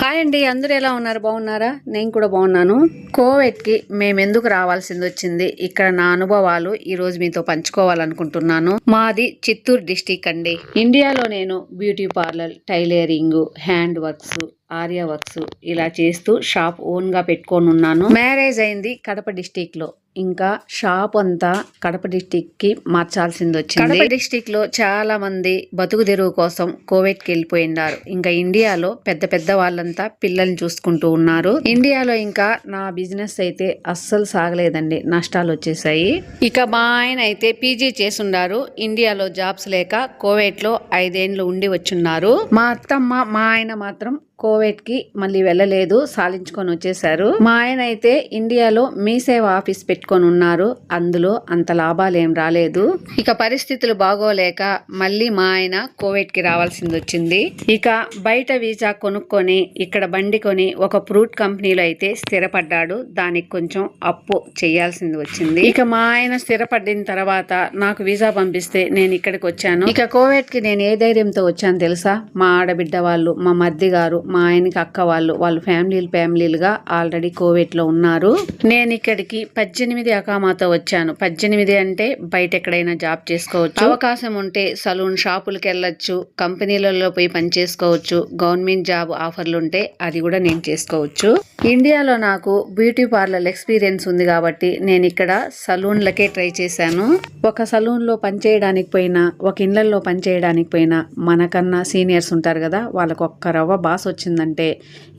Hi అండి, అందరూ ఎలా ఉన్నారు? బాగున్నారా? నేను కూడా బాగున్నాను. కోవిడ్కి మేము ఎందుకు రావాల్సింది వచ్చింది, ఇక్కడ నా అనుభవాలు ఈరోజు మీతో పంచుకోవాలనుకుంటున్నాను. మాది చిత్తూరు డిస్టిక్ అండి. ఇండియాలో నేను beauty parlour, tailoring, hand works, Arya works ఇలా చేస్తూ షాప్ ఓన్గా పెట్టుకొని ఉన్నాను. మ్యారేజ్ అయింది కడప డిస్టిక్లో. ఇంకా షాప్ అంతా కడప డిస్టిక్ కి మార్చాల్సింది వచ్చింది. కడప డిస్టిక్ లో చాలా మంది బతుకు తెరువు కోసం కోవిడ్కి వెళ్ళిపోయినారు. ఇంకా ఇండియాలో పెద్ద పెద్ద వాళ్ళంతా పిల్లల్ని చూసుకుంటూ ఉన్నారు. ఇండియాలో ఇంకా నా బిజినెస్ అయితే అస్సలు సాగలేదండి, నష్టాలు వచ్చేసాయి. ఇక మా ఆయన అయితే పీజీ చేసుండారు. ఇండియాలో జాబ్స్ లేక కోవిడ్ లో 5 ఏళ్ళు ఉండి వచ్చున్నారు. మా అత్తమ్మ మా ఆయన మాత్రం కోవిడ్ కి మళ్ళీ వెళ్ళలేదు, సాలించుకొని వచ్చేసారు. మా ఆయన అయితే ఇండియాలో మీ సేవ ఆఫీస్ పెట్టుకొని ఉన్నారు. అందులో అంత లాభాలు ఏం రాలేదు. ఇక పరిస్థితులు బాగోలేక మళ్ళీ మా ఆయన కోవిడ్ కి రావాల్సింది వచ్చింది. ఇక బయట వీసా కొనుక్కొని ఇక్కడ బండి కొని ఒక ఫ్రూట్ కంపెనీలో అయితే స్థిరపడ్డాడు. దానికి కొంచెం అప్పు చేయాల్సింది వచ్చింది. ఇక మా ఆయన స్థిరపడిన తర్వాత నాకు వీసా పంపిస్తే నేను ఇక్కడికి వచ్చాను. ఇక కోవిడ్ కి నేను ఏ ధైర్యంతో వచ్చాను తెలుసా? మా ఆడబిడ్డ వాళ్ళు, మా మద్ది గారు, మా ఆయనకి అక్క వాళ్ళు ఫ్యామిలీలుగా ఆల్రెడీ కోవిడ్ లో ఉన్నారు. నేను ఇక్కడికి 18 అకామాతో వచ్చాను. 18 అంటే బయట ఎక్కడైనా జాబ్ చేసుకోవచ్చు, అవకాశం ఉంటే సలూన్ షాపులకు వెళ్ళొచ్చు, కంపెనీలలో పోయి పని చేసుకోవచ్చు, గవర్నమెంట్ జాబ్ ఆఫర్లు ఉంటే అది కూడా నేను చేసుకోవచ్చు. ఇండియాలో నాకు బ్యూటీ పార్లర్ ఎక్స్పీరియన్స్ ఉంది కాబట్టి నేను ఇక్కడ సలూన్లకే ట్రై చేశాను. ఒక సలూన్ లో పని చేయడానికి పోయినా, ఒక ఇళ్లలో పని చేయడానికి పోయినా మనకన్నా సీనియర్స్ ఉంటారు కదా, వాళ్ళకు ఒక్క రవ్వ బాస్ వచ్చిందంటే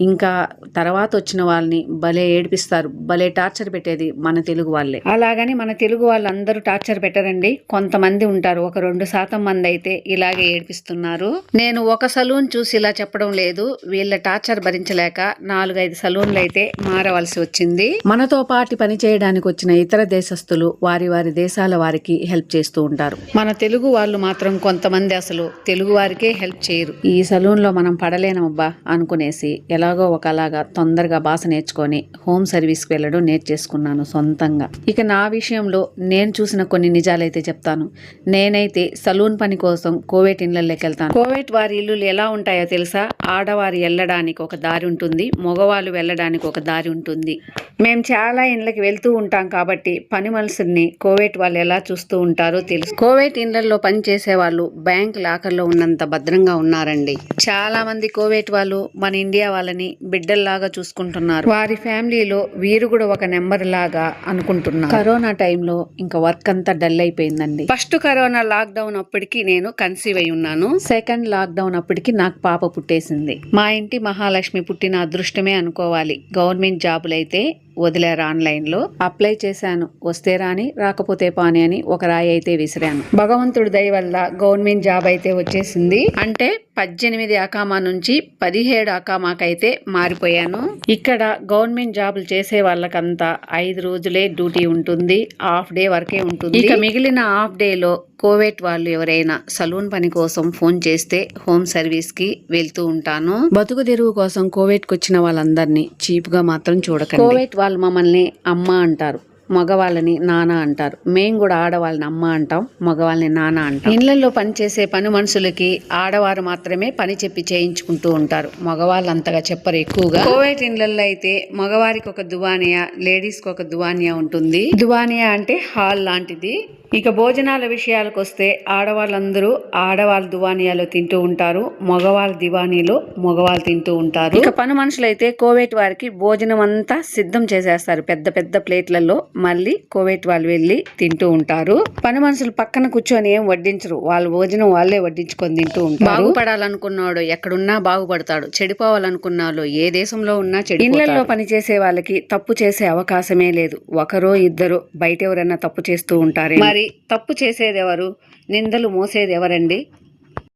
ఇంకా తర్వాత వచ్చిన వాళ్ళని భలే ఏడిపిస్తారు. భలే టార్చర్ పెట్టేది మన తెలుగు వాళ్ళే. అలాగని మన తెలుగు వాళ్ళందరూ టార్చర్ పెట్టరండి, కొంతమంది ఉంటారు. ఒక 2% మంది అయితే ఇలాగే ఏడిపిస్తున్నారు. నేను ఒక సలూన్ చూసి ఇలా చెప్పడం లేదు, వీళ్ళ టార్చర్ భరించలేక 4-5 సలూన్లు అయితే మారవలసి వచ్చింది. మనతో పాటు పని చేయడానికి వచ్చిన ఇతర దేశస్తులు వారి దేశాల వారికి హెల్ప్ చేస్తూ ఉంటారు. మన తెలుగు వాళ్ళు మాత్రం కొంతమంది అసలు తెలుగు వారికే హెల్ప్ చేయరు. ఈ సలూన్ లో మనం పడలేనమ్మబ్బా అనుకునేసి ఎలాగో ఒకలాగా తొందరగా భాష నేర్చుకొని హోమ్ సర్వీస్ కి వెళ్ళడం నేర్చేసుకున్నాను సొంతంగా. ఇక నా విషయంలో నేను చూసిన కొన్ని నిజాలైతే చెప్తాను. నేనైతే సలూన్ పని కోసం కోవిడ్ ఇళ్లలోకి వెళ్తాను. కోవిడ్ వారి ఇల్లు ఎలా ఉంటాయో తెలుసా? ఆడవారు వెళ్ళడానికి ఒక దారి ఉంటుంది, మగవాళ్ళు వెళ్ళడానికి ఒక దారి ఉంటుంది. మేము చాలా ఇళ్ళకి వెళ్తూ ఉంటాం కాబట్టి పని మనుషుల్ని కోవిడ్ వాళ్ళు ఎలా చూస్తూ ఉంటారో తెలుసు. కోవిడ్ ఇళ్లలో పని చేసే వాళ్ళు బ్యాంక్ లాకర్లో ఉన్నంత భద్రంగా ఉన్నారండి. చాలా మంది కోవిడ్ వాళ్ళు మన ఇండియా వాళ్ళని బిడ్డల్లాగా చూసుకుంటున్నారు. వారి ఫ్యామిలీలో వీరు కూడా ఒక నెంబర్ లాగా అనుకుంటున్నారు. కరోనా టైంలో ఇంకా వర్క్ అంతా డల్ అయిపోయిందండి. ఫస్ట్ కరోనా లాక్డౌన్ అప్పటికి నేను కన్సీవ్ అయి ఉన్నాను. సెకండ్ లాక్డౌన్ అప్పటికి నాకు పాప పుట్టేసింది. మా ఇంటి మహాలక్ష్మి పుట్టిన అదృష్టమే అనుకోవాలి. గవర్నమెంట్ జాబులు అయితే వదిలేరు. ఆన్లైన్ లో అప్లై చేశాను, వస్తే రాని రాకపోతే పాని అని ఒక రాయి అయితే విసిరాను. భగవంతుడి దయ వల్ల గవర్నమెంట్ జాబ్ అయితే వచ్చేసింది. అంటే 18 అకామా నుంచి 17 అకామాకైతే మారిపోయాను. ఇక్కడ గవర్నమెంట్ జాబులు చేసే వాళ్ళకంతా 5 రోజులే డ్యూటీ ఉంటుంది, హాఫ్ డే వరకే ఉంటుంది. ఇక మిగిలిన హాఫ్ డే లో కోవిడ్ వాళ్ళు ఎవరైనా సలూన్ పని కోసం ఫోన్ చేస్తే హోమ్ సర్వీస్ కి వెళ్తూ ఉంటాను. బతుకు తెరువు కోసం కోవిడ్ కి వచ్చిన వాళ్ళందరినీ చీప్ గా మాత్రం చూడకండి. కోవిడ్ వాళ్ళు మమ్మల్ని అమ్మ అంటారు, మగవాళ్ళని నాన్న అంటారు. మేము కూడా ఆడవాళ్ళని అమ్మ అంటాం, మగవాళ్ళని నాన్న అంటాం. ఇళ్లలో పనిచేసే పని మనుషులకి ఆడవారు మాత్రమే పని చెప్పి చేయించుకుంటూ ఉంటారు, మగవాళ్ళు అంతగా చెప్పరు ఎక్కువగా. కోవిడ్ ఇళ్లలో అయితే మగవారికి ఒక దువానియా, లేడీస్ కి ఒక దువానియా ఉంటుంది. దువానియా అంటే హాల్ లాంటిది. ఇక భోజనాల విషయాలకు వస్తే ఆడవాళ్ళందరూ ఆడవాళ్ళ దువానియాలో తింటూ ఉంటారు, మగవాళ్ళ దివానీలో మగవాళ్ళు తింటూ ఉంటారు. ఇక పని మనుషులైతే కోవిడ్ వారికి భోజనం అంతా సిద్ధం చేసేస్తారు పెద్ద పెద్ద ప్లేట్లలో. మళ్ళీ కోవిడ్ వాళ్ళు వెళ్ళి తింటూ ఉంటారు. పని మనుషులు పక్కన కూర్చొని ఏం వడ్డించరు, వాళ్ళ భోజనం వాళ్ళే వడ్డించుకొని తింటూ ఉంటారు. బాగుపడాలనుకున్నాడు ఎక్కడున్నా బాగుపడతాడు, చెడిపోవాలనుకున్నాడు ఏ దేశంలో ఉన్నా చెడి. ఇళ్లలో పని చేసే వాళ్ళకి తప్పు చేసే అవకాశమే లేదు. ఒకరో ఇద్దరు బయట ఎవరైనా తప్పు చేస్తూ ఉంటారే. మరి తప్పు చేసేది ఎవరు, నిందలు మోసేది ఎవరండి?